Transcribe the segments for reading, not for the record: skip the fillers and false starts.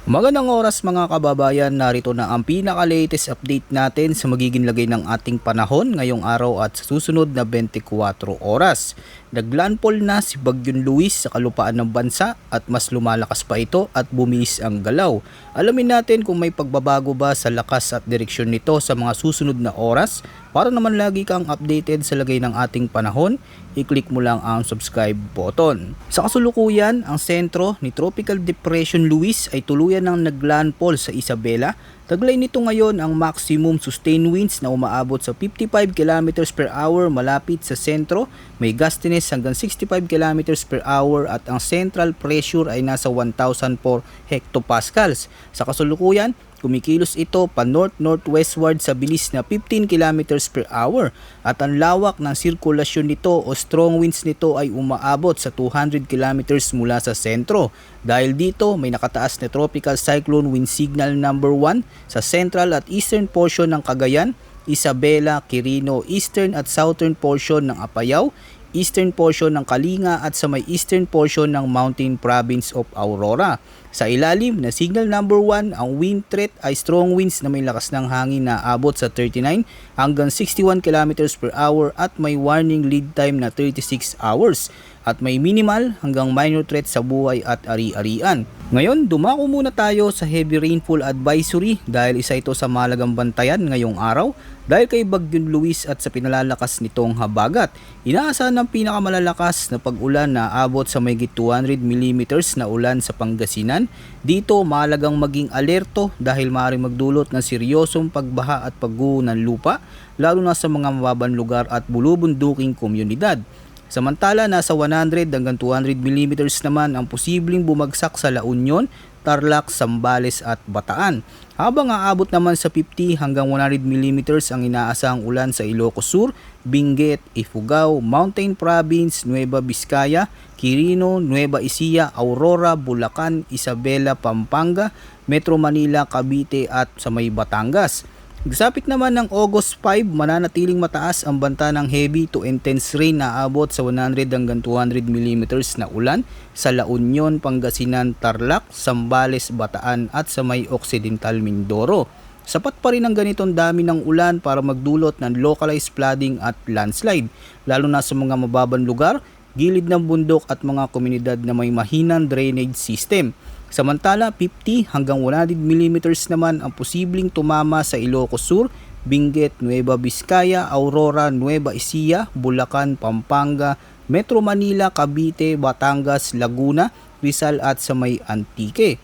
Magandang oras mga kababayan, narito na ang pinaka-latest update natin sa magiging lagay ng ating panahon ngayong araw at sa susunod na 24 oras. Naglandfall na si Bagyong Luis sa kalupaan ng bansa at mas lumalakas pa ito at bumilis ang galaw. Alamin natin kung may pagbabago ba sa lakas at direksyon nito sa mga susunod na oras. Para naman lagi kang updated sa lagay ng ating panahon, i-click mo lang ang subscribe button. Sa kasulukuyan, ang sentro ni Tropical Depression Luis ay tuluyan ng naglandfall sa Isabela. Taglay nito ngayon ang maximum sustained winds na umaabot sa 55 km per hour malapit sa sentro, may gustiness hanggang 65 km per hour at ang central pressure ay nasa 1,004 hectopascals. Sa kasulukuyan, kumikilos ito pa north-northwestward sa bilis na 15 km per hour at ang lawak ng sirkulasyon nito o strong winds nito ay umaabot sa 200 km mula sa sentro. Dahil dito may nakataas na tropical cyclone wind signal number 1 sa central at eastern portion ng Cagayan, Isabela, Quirino, eastern at southern portion ng Apayao, eastern portion ng Kalinga at sa may eastern portion ng Mountain Province of Aurora. Sa ilalim na signal number 1, ang wind threat ay strong winds na may lakas ng hangin na abot sa 39 hanggang 61 km per hour at may warning lead time na 36 hours at may minimal hanggang minor threat sa buhay at ari-arian. Ngayon, dumako muna tayo sa heavy rainfall advisory dahil isa ito sa mahalagang bantayan ngayong araw dahil kay Bagyong Luis at sa pinalalakas nitong habagat. Inaasahan ng pinakamalalakas na pag-ulan na abot sa mahigit 200 mm na ulan sa Pangasinan. Dito mahalagang maging alerto dahil maaaring magdulot ng seryosong pagbaha at pagguho ng lupa lalo na sa mga mababang lugar at bulubunduking komunidad. Samantala, nasa 100 hanggang 200 mm naman ang posibleng bumagsak sa La Union, Tarlac, Zambales at Bataan. Habang aabot naman sa 50 hanggang 100 mm ang inaasahang ulan sa Ilocos Sur, Benguet, Ifugao, Mountain Province, Nueva Vizcaya, Quirino, Nueva Ecija, Aurora, Bulacan, Isabela, Pampanga, Metro Manila, Cavite at sa may Batangas. Nagsapit naman ng August 5, mananatiling mataas ang banta ng heavy to intense rain na aabot sa 100 hanggang 200 mm na ulan sa La Union, Pangasinan, Tarlac, Zambales, Bataan at sa may Occidental Mindoro. Sapat pa rin ang ganitong dami ng ulan para magdulot ng localized flooding at landslide, lalo na sa mga mababang lugar, gilid ng bundok at mga komunidad na may mahinang drainage system. Samantala, 50 hanggang 100 mm naman ang posibleng tumama sa Ilocos Sur, Benguet, Nueva Vizcaya, Aurora, Nueva Ecija, Bulacan, Pampanga, Metro Manila, Cavite, Batangas, Laguna, Rizal at sa may Antique.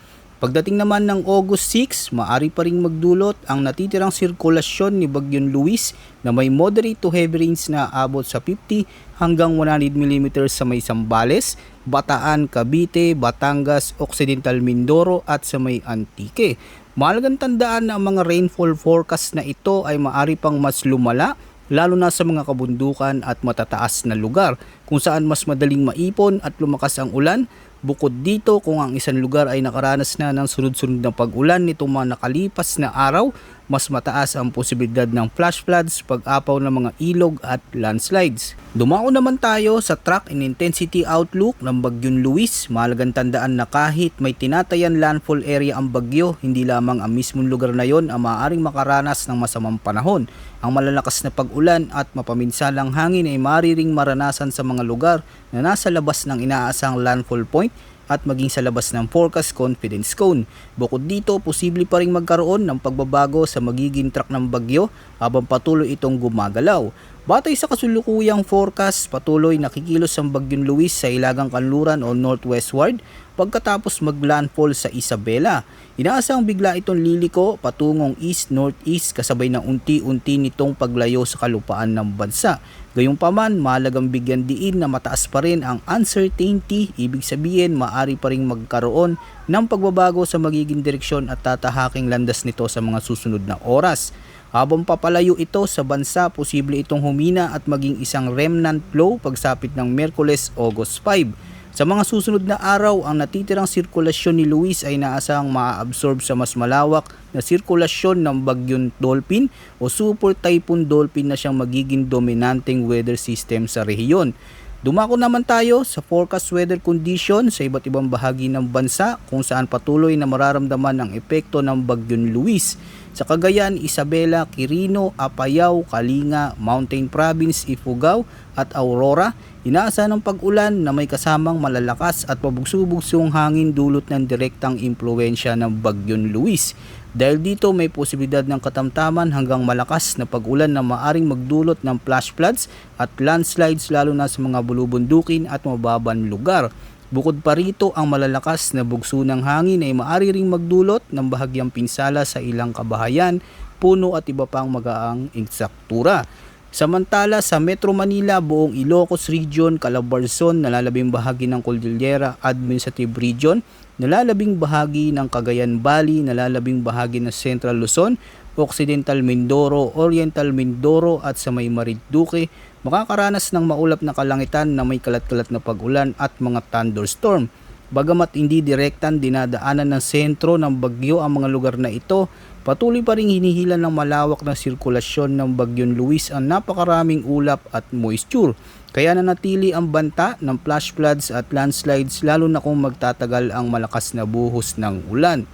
Pagdating naman ng August 6, maari pa ring magdulot ang natitirang sirkulasyon ni Bagyong Luis na may moderate to heavy rains na abot sa 50 hanggang 100 mm sa may Zambales, Bataan, Cavite, Batangas, Occidental Mindoro at sa may Antique. Mahalagang tandaan na ang mga rainfall forecast na ito ay maari pang mas lumala lalo na sa mga kabundukan at matataas na lugar kung saan mas madaling maipon at lumakas ang ulan. Bukod dito, kung ang isang lugar ay nakaranas na ng sunod-sunod na pag-ulan nitong mga nakalipas na araw, mas mataas ang posibilidad ng flash floods, pag-apaw ng mga ilog at landslides. Dumako naman tayo sa track and intensity outlook ng Bagyong Luis. Mahalagang tandaan na kahit may tinatayan landfall area ang bagyo, hindi lamang ang mismong lugar na yon ang maaaring makaranas ng masamang panahon. Ang malalakas na pag-ulan at mapaminsalang hangin ay maaari ring maranasan sa mga lugar na nasa labas ng inaasahang landfall point at maging sa labas ng forecast confidence cone. Bukod dito, posible pa rin magkaroon ng pagbabago sa magiging track ng bagyo habang patuloy itong gumagalaw. Batay sa kasulukuyang forecast, patuloy nakikilos ang Bagyong Luis sa Hilagang Kanluran o northwestward pagkatapos maglandfall sa Isabela. Inaasahang bigla itong liliko patungong east-northeast kasabay ng unti-unti nitong paglayo sa kalupaan ng bansa. Gayunpaman, mahalagang bigyan diin na mataas pa rin ang uncertainty, ibig sabihin maari pa rin magkaroon ng pagbabago sa magiging direksyon at tatahaking landas nito sa mga susunod na oras. Habang papalayo ito sa bansa, posible itong humina at maging isang remnant flow pagsapit ng Miyerkules, August 5. Sa mga susunod na araw, ang natitirang sirkulasyon ni Luis ay naasahang maa-absorb sa mas malawak na sirkulasyon ng Bagyong Dolphin o Super Typhoon Dolphin na siyang magiging dominanteng weather system sa rehiyon. Dumako naman tayo sa forecast weather condition sa iba't ibang bahagi ng bansa kung saan patuloy na mararamdaman ang epekto ng Bagyong Luis. Sa Cagayan, Isabela, Quirino, Apayao, Kalinga, Mountain Province, Ifugao at Aurora, inaasahan ng pag-ulan na may kasamang malalakas at pabugso-bugsong hangin dulot ng direktang impluwensya ng Bagyong Luis. Dahil dito may posibilidad ng katamtaman hanggang malakas na pag-ulan na maaring magdulot ng flash floods at landslides lalo na sa mga bulubundukin at mababang lugar. Bukod pa rito, ang malalakas na bugso ng hangin ay maaari ring magdulot ng bahagyang pinsala sa ilang kabahayan, puno at iba pang magaang insektura. Samantala sa Metro Manila, buong Ilocos Region, Calabarzon, nalalabing bahagi ng Cordillera Administrative Region, nalalabing bahagi ng Cagayan Valley, nalalabing bahagi ng Central Luzon, Occidental Mindoro, Oriental Mindoro at sa may Marinduque, makakaranas ng maulap na kalangitan na may kalat-kalat na pag-ulan at mga thunderstorm. Bagamat hindi direktang dinadaanan ng sentro ng bagyo ang mga lugar na ito, patuloy pa ring hinihila ng malawak na sirkulasyon ng Bagyong Luis ang napakaraming ulap at moisture. Kaya nanatili ang banta ng flash floods at landslides lalo na kung magtatagal ang malakas na buhos ng ulan.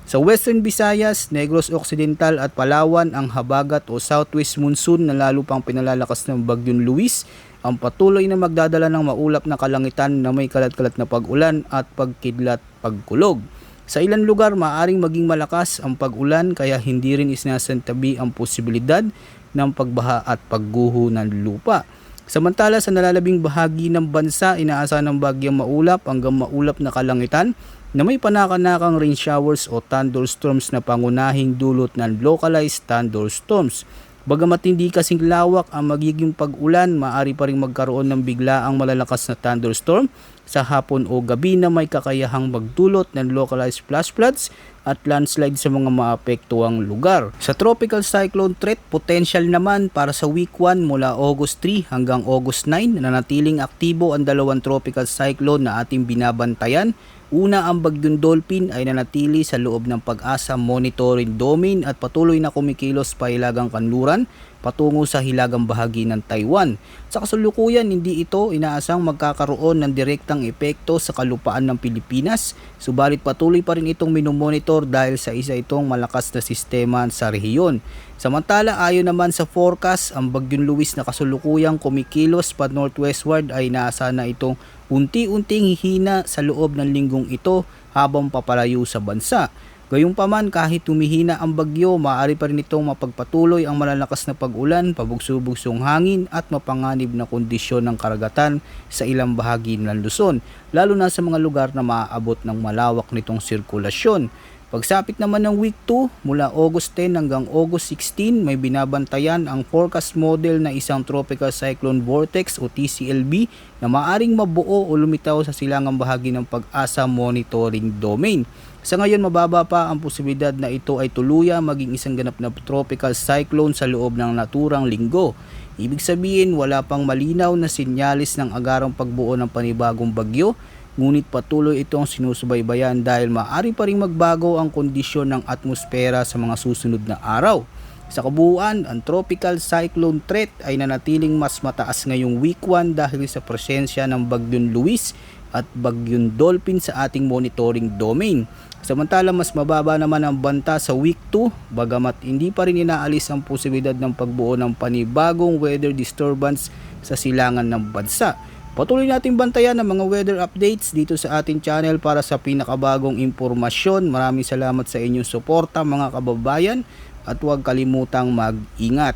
Sa Western Visayas, Negros Occidental at Palawan, ang habagat o southwest monsoon na lalo pang pinalalakas ng Bagyong Luis ang patuloy na magdadala ng maulap na kalangitan na may kalat-kalat na pag-ulan at pagkidlat pagkulog. Sa ilang lugar, maaaring maging malakas ang pag-ulan kaya hindi rin isinasantabi ang posibilidad ng pagbaha at pagguho ng lupa. Samantala sa nalalabing bahagi ng bansa, inaasahan ng bagyang maulap hanggang maulap na kalangitan na may panakanakang rain showers o thunderstorms na pangunahing dulot ng localized thunderstorms. Bagamat hindi kasing lawak ang magiging pag-ulan, maaari pa rin magkaroon ng biglaang malalakas na thunderstorm sa hapon o gabi na may kakayahang magdulot ng localized flash floods at landslide sa mga maapektuhang lugar. Sa tropical cyclone threat potential naman para sa week 1 mula August 3 hanggang August 9, nanatiling aktibo ang dalawang tropical cyclone na ating binabantayan. Una, ang Bagyong Dolphin ay nanatili sa loob ng Pag-asa Monitoring Domain at patuloy na kumikilos pa hilagang kanluran patungo sa hilagang bahagi ng Taiwan. Sa kasalukuyan, hindi ito inaasang magkakaroon ng direktang epekto sa kalupaan ng Pilipinas, subalit patuloy pa rin itong minomonitor dahil sa isa itong malakas na sistema sa rehiyon. Samantala, ayon naman sa forecast, ang Bagyong Luis na kasalukuyang kumikilos pa northwestward ay inaasa na itong unti-unting hihina sa loob ng linggong ito habang papalayo sa bansa. Gayunpaman, kahit humihina ang bagyo, maaari pa rin itong mapagpatuloy ang malalakas na pag-ulan, pabugso-bugsong hangin at mapanganib na kondisyon ng karagatan sa ilang bahagi ng Luzon, lalo na sa mga lugar na maaabot ng malawak nitong sirkulasyon. Pagsapit naman ng week 2, mula August 10 hanggang August 16, may binabantayan ang forecast model na isang tropical cyclone vortex o TCLV na maaring mabuo o lumitaw sa silangang bahagi ng Pag-asa Monitoring Domain. Sa ngayon, mababa pa ang posibilidad na ito ay tuluyan maging isang ganap na tropical cyclone sa loob ng naturang linggo. Ibig sabihin, wala pang malinaw na sinyalis ng agarang pagbuo ng panibagong bagyo, ngunit patuloy itong sinusubaybayan dahil maaari pa ring magbago ang kondisyon ng atmosfera sa mga susunod na araw. Sa kabuuan, ang tropical cyclone threat ay nanatiling mas mataas ngayong week 1 dahil sa presensya ng Bagyong Luis at Bagyong Dolphin sa ating monitoring domain. Samantala, mas mababa naman ang banta sa week 2, bagamat hindi pa rin inaalis ang posibilidad ng pagbuo ng panibagong weather disturbance sa silangan ng bansa. Patuloy natin bantayan ang mga weather updates dito sa ating channel para sa pinakabagong impormasyon. Maraming salamat sa inyong suporta mga kababayan at huwag kalimutang mag-ingat.